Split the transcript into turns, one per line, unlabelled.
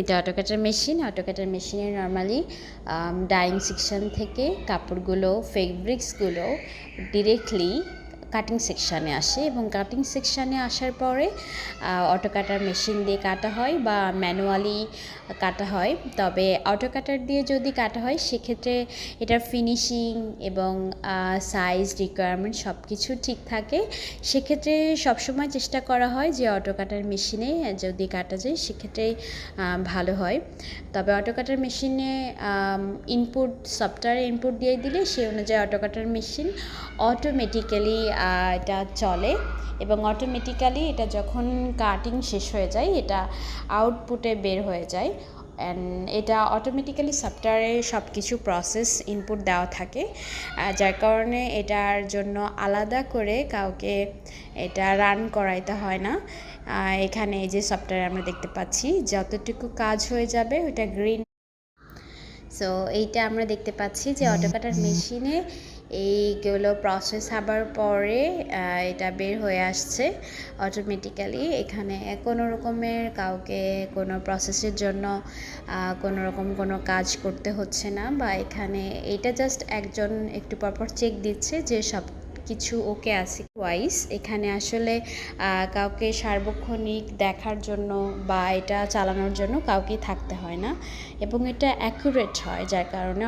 এটা অটোকাটার মেশিন। অটোকাটার মেশিনে normally dyeing section থেকে কাপড়গুলো, ফেব্রিক্সগুলো ডিরেক্টলি কাটিং সেকশানে আসে এবং কাটিং সেকশানে আসার পরে অটোকাটার মেশিন দিয়ে কাটা হয় বা ম্যানুয়ালি কাটা হয়। তবে অটোকাটার দিয়ে যদি কাটা হয় সেক্ষেত্রে এটার ফিনিশিং এবং সাইজ রিকোয়ারমেন্ট সব কিছু ঠিক থাকে। সেক্ষেত্রে সবসময় চেষ্টা করা হয় যে অটোকাটার মেশিনে যদি কাটা যায় সেক্ষেত্রে ভালো হয়। তবে অটোকাটার মেশিনে ইনপুট সফটওয়্যারে ইনপুট দিয়ে দিলে সেই অনুযায়ী অটোকাটার মেশিন অটোমেটিক্যালি এটা চলে এবং অটোমেটিক্যালি এটা যখন কাটিং শেষ হয়ে যায় এটা আউটপুটে বের হয়ে যায়। অ্যান্ড এটা অটোমেটিক্যালি সফটওয়্যারে সব কিছু প্রসেস ইনপুট দেওয়া থাকে, যার কারণে এটার জন্য আলাদা করে কাউকে এটা রান করাইতে হয় না। এখানে এই যে সফটওয়্যার আমরা দেখতে পাচ্ছি যতটুকু কাজ হয়ে যাবে ওটা গ্রিন। সো এইটা আমরা দেখতে পাচ্ছি যে অটোকাটার মেশিনে এইগুলো প্রসেস হবার পরে এটা বের হয়ে আসছে অটোমেটিক্যালি। এখানে কোনো রকমের কাউকে কোনো প্রসেসের জন্য কোনো রকম কোনো কাজ করতে হচ্ছে না, বা এখানে এইটা জাস্ট একজন একটু পরপর চেক দিচ্ছে যে সব কিছু ওকে আছে ওয়াইজ। এখানে আসলে কাউকে সার্বক্ষণিক দেখার জন্য বা এটা চালানোর জন্য কাউকে থাকতে হয় না এবং এটা অ্যাকুরেট হয়, যার কারণে